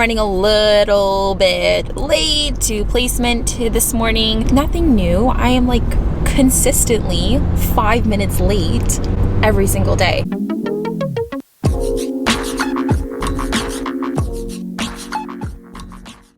running a little bit late to placement this morning. Nothing new. I am like consistently 5 minutes late every single day.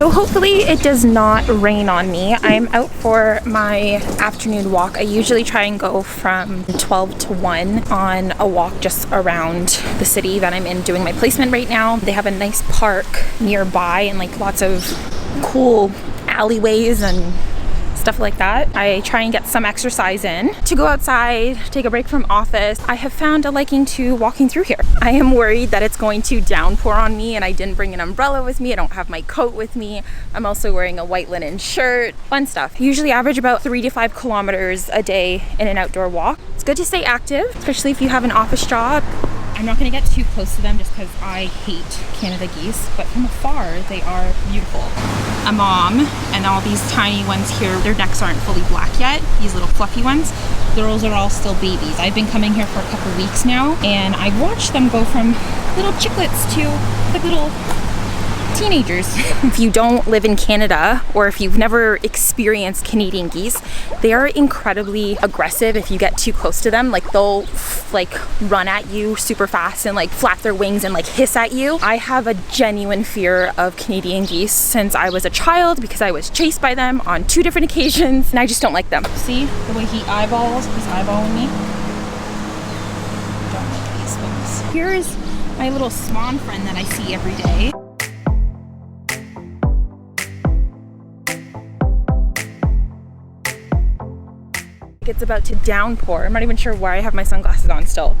So hopefully it does not rain on me. I'm out for my afternoon walk. I usually try and go from 12 to 1 on a walk just around the city that I'm in doing my placement right now. They have a nice park nearby and like lots of cool alleyways and stuff like that. I try and get some exercise in to go outside, take a break from office. I have found a liking to walking through here. I am worried that it's going to downpour on me and I didn't bring an umbrella with me. I don't have my coat with me. I'm also wearing a white linen shirt. Fun stuff. Usually average about 3 to 5 kilometers a day in an outdoor walk. It's good to stay active, especially if you have an office job. I'm not gonna get too close to them just because I hate Canada geese, but from afar, they are beautiful. A mom and all these tiny ones here, their necks aren't fully black yet, these little fluffy ones. Those are all still babies. I've been coming here for a couple weeks now, and I've watched them go from little chicklets to like little teenagers. If you don't live in Canada, or if you've never experienced Canadian geese, they are incredibly aggressive if you get too close to them. Like they'll like run at you super fast and like flap their wings and like hiss at you. I have a genuine fear of Canadian geese since I was a child because I was chased by them on 2 different occasions and I just don't like them. See the way he's eyeballing me? I don't like these things. Here's my little swan friend that I see every day. It's about to downpour. I'm not even sure why I have my sunglasses on still.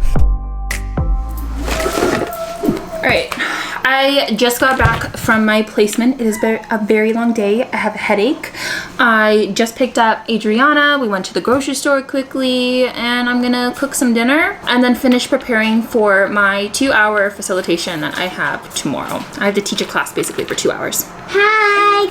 All right, I just got back from my placement. It has been a very long day. I have a headache. I just picked up Adriana. We went to the grocery store quickly and I'm gonna cook some dinner and then finish preparing for my 2-hour facilitation that I have tomorrow. I have to teach a class basically for 2 hours. Hi!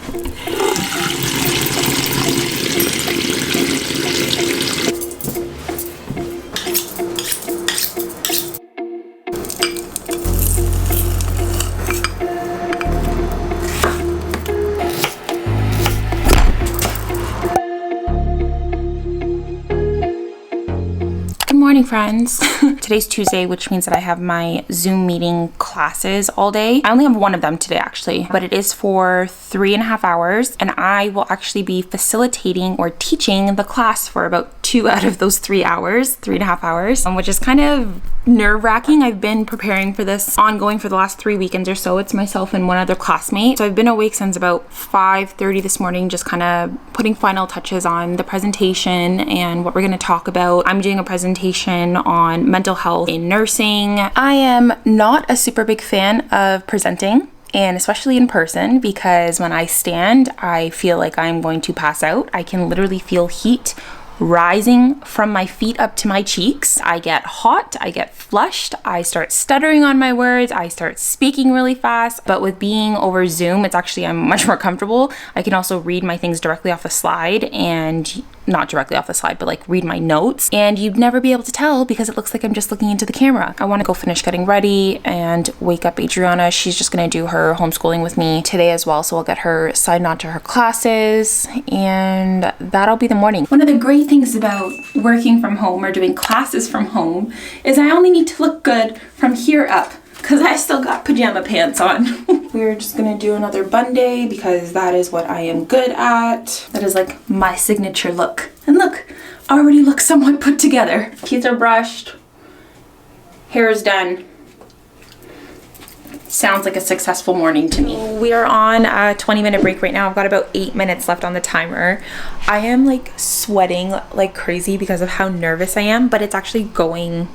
Morning, friends. Today's Tuesday, which means that I have my Zoom meeting classes all day. I only have one of them today actually, but it is for 3.5 hours and I will actually be facilitating or teaching the class for about 2 out of those 3.5 hours, which is kind of nerve-wracking. I've been preparing for this ongoing for the last 3 weekends or so. It's myself and one other classmate. So I've been awake since about 5:30 this morning, just kind of putting final touches on the presentation and what we're going to talk about. I'm doing a presentation on mental health in nursing. I am not a super big fan of presenting, and especially in person, because when I stand, I feel like I'm going to pass out. I can literally feel heat rising from my feet up to my cheeks. I get hot, I get flushed, I start stuttering on my words, I start speaking really fast. But with being over Zoom, I'm much more comfortable. I can also read my things directly off the slide, and not directly off the slide, but like read my notes, and you'd never be able to tell because it looks like I'm just looking into the camera. I want to go finish getting ready and wake up Adriana. She's just gonna do her homeschooling with me today as well, so I'll get her signed on to her classes, and that'll be the morning. One of the great things about working from home or doing classes from home is I only need to look good from here up, because I still got pajama pants on. We're just gonna do another bun day because that is what I am good at. That is like my signature look. And look, already looks somewhat put together. Teeth are brushed, hair is done. Sounds like a successful morning to me. We are on a 20-minute break right now. I've got about 8 minutes left on the timer. I am like sweating like crazy because of how nervous I am, but it's actually going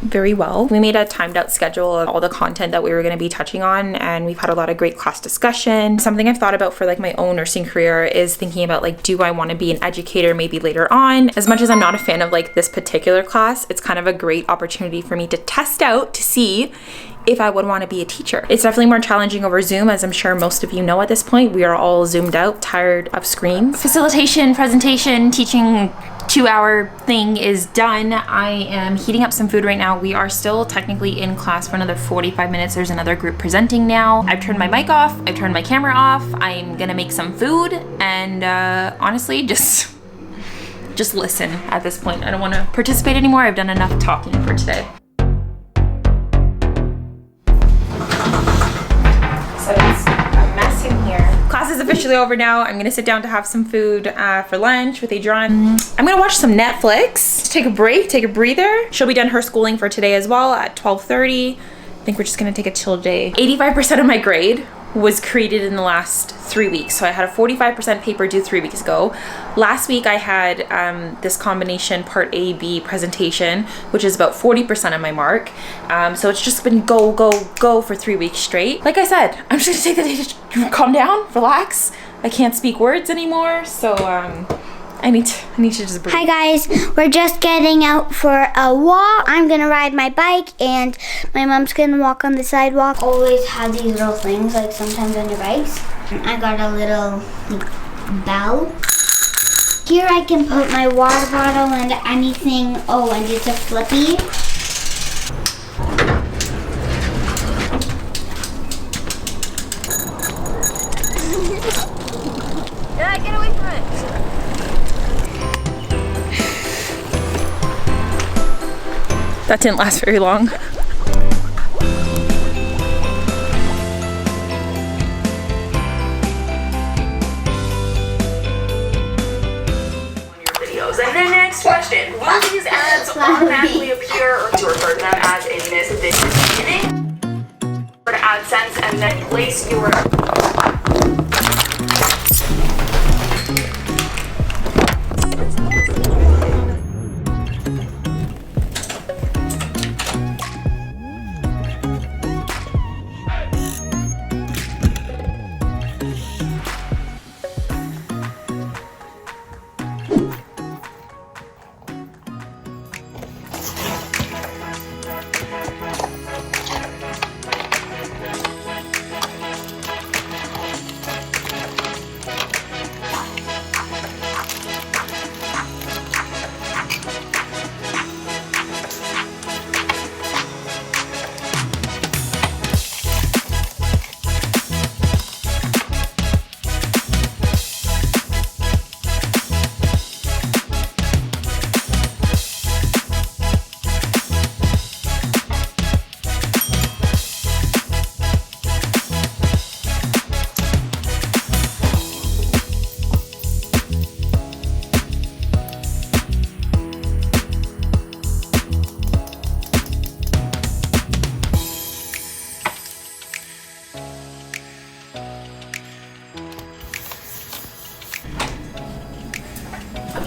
very well. We made a timed out schedule of all the content that we were going to be touching on, and we've had a lot of great class discussion. Something I've thought about for like my own nursing career is thinking about like, do I want to be an educator maybe later on? As much as I'm not a fan of like this particular class, it's kind of a great opportunity for me to test out to see if I would want to be a teacher. It's definitely more challenging over Zoom, as I'm sure most of you know at this point. We are all zoomed out, tired of screens. Facilitation, presentation, teaching 2-hour thing is done. I am heating up some food right now. We are still technically in class for another 45 minutes. There's another group presenting now. I've turned my mic off. I've turned my camera off. I'm gonna make some food and honestly, just listen at this point. I don't want to participate anymore. I've done enough talking for today. So it's a mess in here. Class is officially over now. I'm gonna sit down to have some food for lunch with Adrian. I'm gonna watch some Netflix, take a break, take a breather. She'll be done her schooling for today as well at 12:30. I think we're just gonna take a chill day. 85% of my grade was created in the last 3 weeks. So I had a 45% paper due 3 weeks ago. Last week I had this combination part A, B presentation, which is about 40% of my mark. So it's just been go, go, go for 3 weeks straight. Like I said, I'm just gonna take the day to calm down, relax. I can't speak words anymore, so I need to just breathe. Hi guys, we're just getting out for a walk. I'm gonna ride my bike and my mom's gonna walk on the sidewalk. Always have these little things, like sometimes on your bikes. I got a little bell. Here I can put my water bottle and anything. Oh, and it's a flippy. Yeah, get away from it. That didn't last very long. And the next question, will these ads automatically appear or to refer to them as in this video beginning? Or to AdSense and then place your...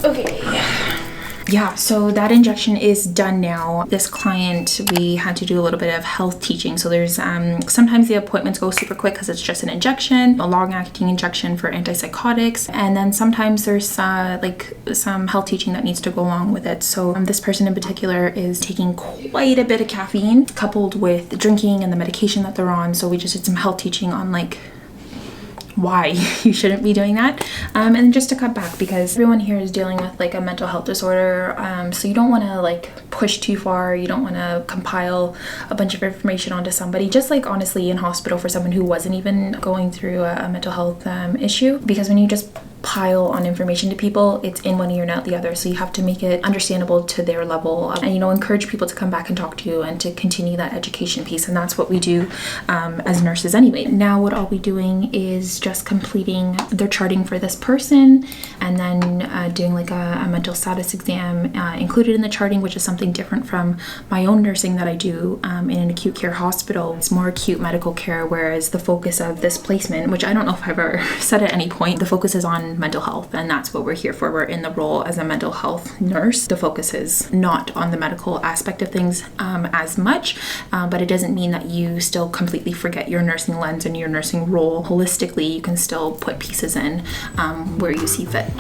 Okay. Yeah, so that injection is done now. This client, we had to do a little bit of health teaching. So there's sometimes the appointments go super quick because it's just an injection, a long-acting injection for antipsychotics. And then sometimes there's like some health teaching that needs to go along with it. So this person in particular is taking quite a bit of caffeine coupled with drinking and the medication that they're on. So we just did some health teaching on like why you shouldn't be doing that, and just to cut back because everyone here is dealing with like a mental health disorder, so you don't want to like push too far. You don't want to compile a bunch of information onto somebody, just like honestly in hospital for someone who wasn't even going through a mental health issue, because when you just pile on information to people, it's in one ear and out the other. So you have to make it understandable to their level, and encourage people to come back and talk to you and to continue that education piece. And that's what we do as nurses anyway. Now what I'll be doing is just completing their charting for this person, and then doing like a mental status exam included in the charting, which is something different from my own nursing that I do in an acute care hospital. It's more acute medical care, whereas the focus of this placement, which I don't know if I've ever said at any point, the focus is on mental health, and that's what we're here for. We're in the role as a mental health nurse. The focus is not on the medical aspect of things as much, but it doesn't mean that you still completely forget your nursing lens and your nursing role. Holistically, you can still put pieces in where you see fit.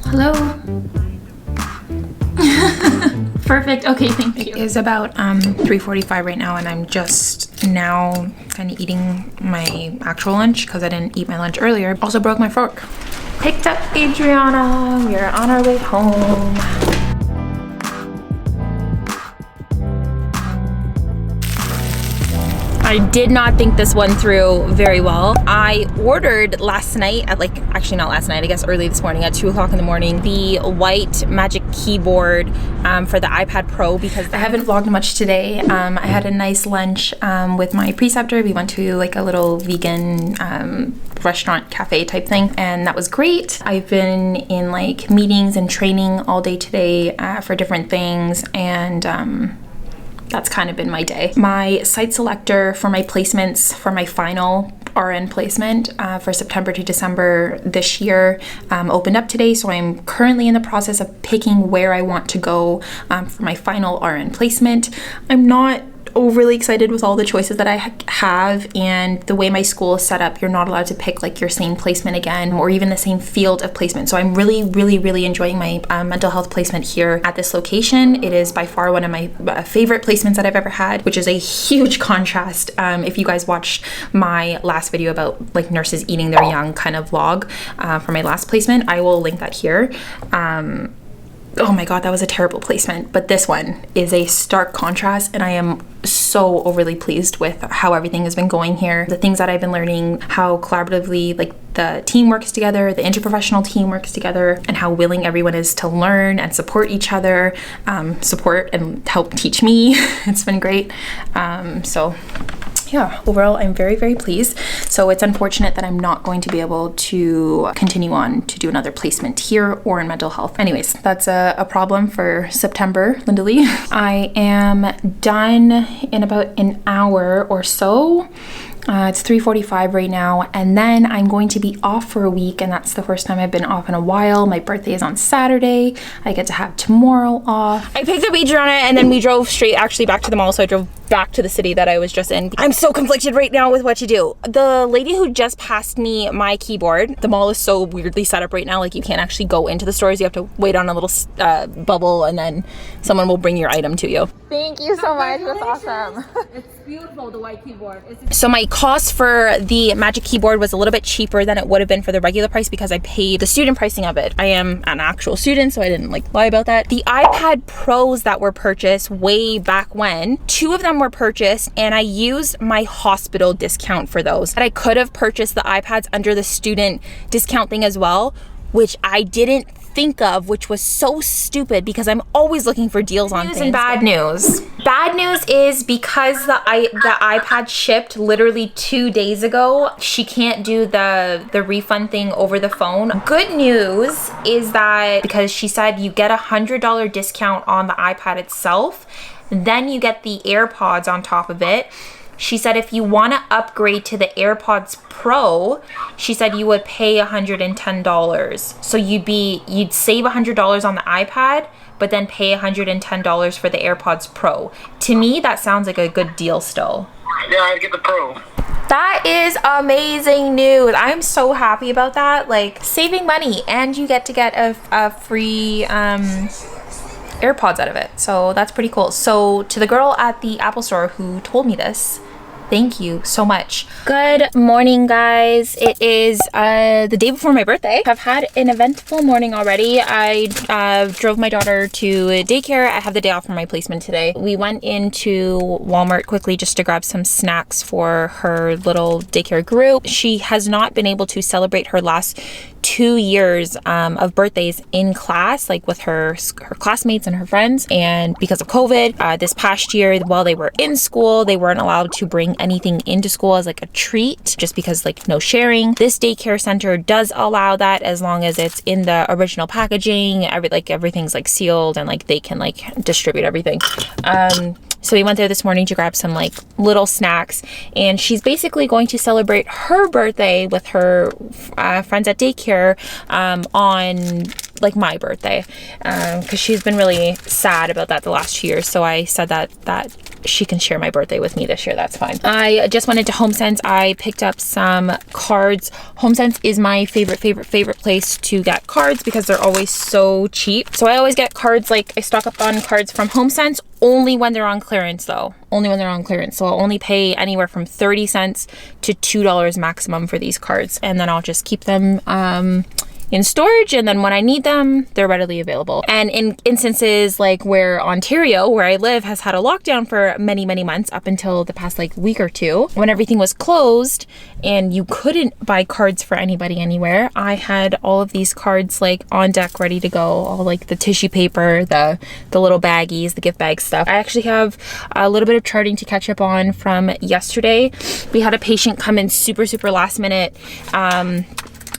Hello? Perfect. Okay, thank you. It is about 3:45 right now, and I'm just now kind of eating my actual lunch because I didn't eat my lunch earlier. Also broke my fork. Picked up Adriana. We're on our way home. I did not think this one through very well. I ordered last night at actually not last night, I guess early this morning at 2 o'clock in the morning, the white Magic Keyboard for the iPad Pro because I haven't vlogged much today. I had a nice lunch with my preceptor. We went to like a little vegan restaurant cafe type thing, and that was great. I've been in like meetings and training all day today for different things, and that's kind of been my day. My site selector for my placements for my final RN placement for September to December this year opened up today, so I'm currently in the process of picking where I want to go for my final RN placement. I'm not overly excited with all the choices that I have, and the way my school is set up, you're not allowed to pick like your same placement again or even the same field of placement. So I'm really enjoying my mental health placement here at this location. It is by far one of my favorite placements that I've ever had, which is a huge contrast. If you guys watched my last video about like nurses eating their young kind of vlog for my last placement, I will link that here. Oh my god, that was a terrible placement, but this one is a stark contrast, and I am so overly pleased with how everything has been going here. The things that I've been learning, how collaboratively like the team works together, the interprofessional team works together, and how willing everyone is to learn and support each other, support and help teach me. It's been great. So yeah, overall, I'm very pleased. So it's unfortunate that I'm not going to be able to continue on to do another placement here or in mental health. Anyways, that's a problem for September, Linda Lee. I am done in about an hour or so. It's 3:45 right now, and then I'm going to be off for a week, and that's the first time I've been off in a while. My birthday is on Saturday. I get to have tomorrow off. I picked up Adriana, and then we drove straight actually back to the mall, so I drove back to the city that I was just in. I'm so conflicted right now with what to do. The lady who just passed me my keyboard, the mall is so weirdly set up right now, like you can't actually go into the stores. You have to wait on a little bubble, and then someone will bring your item to you. Thank you so much. That's awesome. It's beautiful, the white keyboard. So my cost for the Magic Keyboard was a little bit cheaper than it would have been for the regular price because I paid the student pricing of it. I am an actual student, so I didn't like lie about that. The iPad Pros that were purchased way back when, 2 of them were purchased, and I used my hospital discount for those. But I could have purchased the iPads under the student discount thing as well, which I didn't think of, which was so stupid because I'm always looking for deals on things. And bad news. Bad news is because the iPad shipped literally 2 days ago, she can't do the refund thing over the phone. Good news is that because she said you get $100 discount on the iPad itself, then you get the AirPods on top of it. She said if you want to upgrade to the AirPods Pro, she said you would pay $110. So you'd save $100 on the iPad, but then pay $110 for the AirPods Pro. To me, that sounds like a good deal still. Yeah, I'd get the Pro. That is amazing news. I'm so happy about that. Like, saving money, and you get to get a free AirPods out of it. So that's pretty cool. So to the girl at the Apple store who told me this, thank you so much. Good morning, guys. It is the day before my birthday. I've had an eventful morning already. I drove my daughter to daycare. I have the day off from my placement today. We went into Walmart quickly just to grab some snacks for her little daycare group. She has not been able to celebrate her last 2 years of birthdays in class, like with her classmates and her friends. And because of COVID, this past year, while they were in school, they weren't allowed to bring anything into school as like a treat, just because like no sharing. This daycare center does allow that as long as it's in the original packaging. Everything's like sealed and like they can like distribute everything. So we went there this morning to grab some like little snacks, and she's basically going to celebrate her birthday with her friends at daycare on like my birthday, because she's been really sad about that the last 2 years. So I said that she can share my birthday with me this year. That's fine. I just went into HomeSense. I picked up some cards. HomeSense is my favorite place to get cards because they're always so cheap. So I always get cards, like I stock up on cards from HomeSense only when they're on clearance though. Only when they're on clearance. So I'll only pay anywhere from 30 cents to $2 maximum for these cards. And then I'll just keep them in storage, and then when I need them, they're readily available. And in instances like where Ontario, where I live, has had a lockdown for many months up until the past like week or two, when everything was closed and you couldn't buy cards for anybody anywhere, I had all of these cards like on deck ready to go, all like the tissue paper, the little baggies, the gift bag stuff. I actually have a little bit of charting to catch up on from yesterday. We had a patient come in super last minute,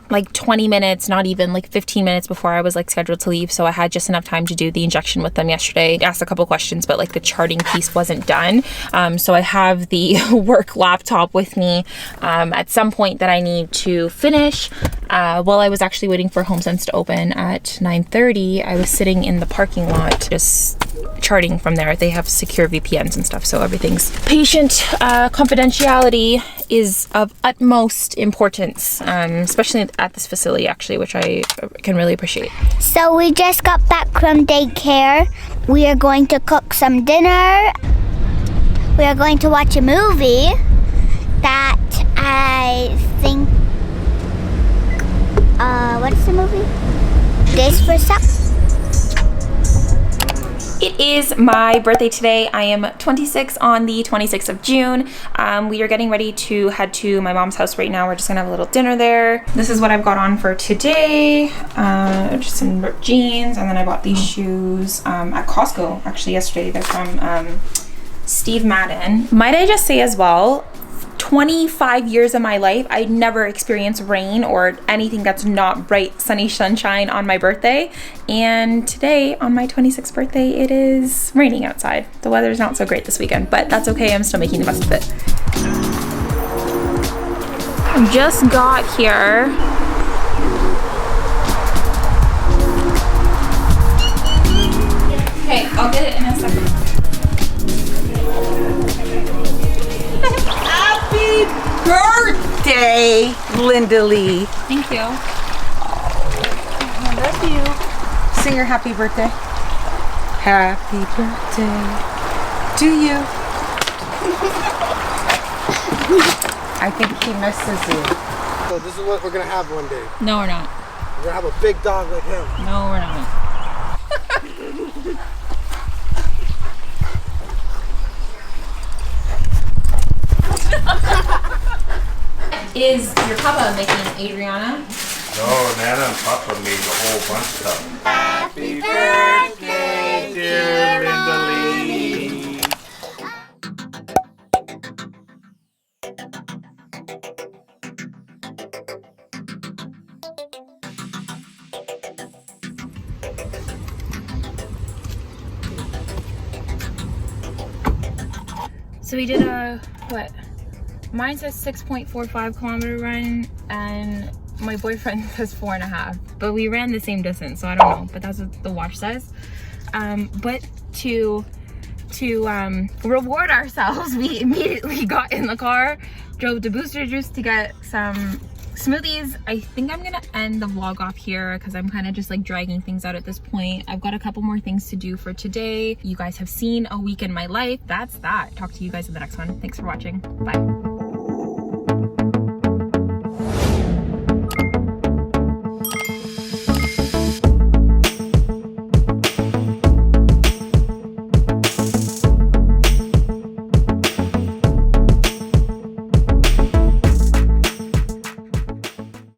like 20 minutes, not even, like 15 minutes before I was like scheduled to leave. So I had just enough time to do the injection with them yesterday. Asked a couple questions, but like the charting piece wasn't done. So I have the work laptop with me at some point that I need to finish. While I was actually waiting for HomeSense to open at 9:30, I was sitting in the parking lot just charting from there. They have secure VPNs and stuff, so everything's patient confidentiality is of utmost importance, especially at this facility actually, which I can really appreciate. So we just got back from daycare. We are going to cook some dinner. We are going to watch a movie that I think, what is the movie? Days for Sup. It is my birthday today. I am 26 on the 26th of June. We are getting ready to head to my mom's house right now. We're just gonna have a little dinner there. This is what I've got on for today. Just some ripped jeans, and then I bought these shoes at Costco actually yesterday. They're from Steve Madden. Might I just say as well, 25 years of my life, I never experienced rain or anything that's not bright, sunny sunshine on my birthday. And today, on my 26th birthday, it is raining outside. The weather's not so great this weekend, but that's okay. I'm still making the best of it. Just got here. Okay, I'll get it in a second. Happy birthday, Linda Lee. Thank you. I love you. Sing your happy birthday. Happy birthday to you. I think he misses you. So this is what we're gonna have one day. No, we're not. We're gonna have a big dog like him. No, we're not. Is your papa making Adriana? No, Nana and Papa made a whole bunch of stuff. Happy birthday, dear Linda Lee. So we did a, what? Mine says 6.45 kilometer run, and my boyfriend says 4.5. But we ran the same distance, so I don't know. But that's what the watch says. But to reward ourselves, we immediately got in the car, drove to Booster Juice to get some smoothies. I think I'm gonna end the vlog off here because I'm kind of just like dragging things out at this point. I've got a couple more things to do for today. You guys have seen a week in my life. That's that. Talk to you guys in the next one. Thanks for watching. Bye.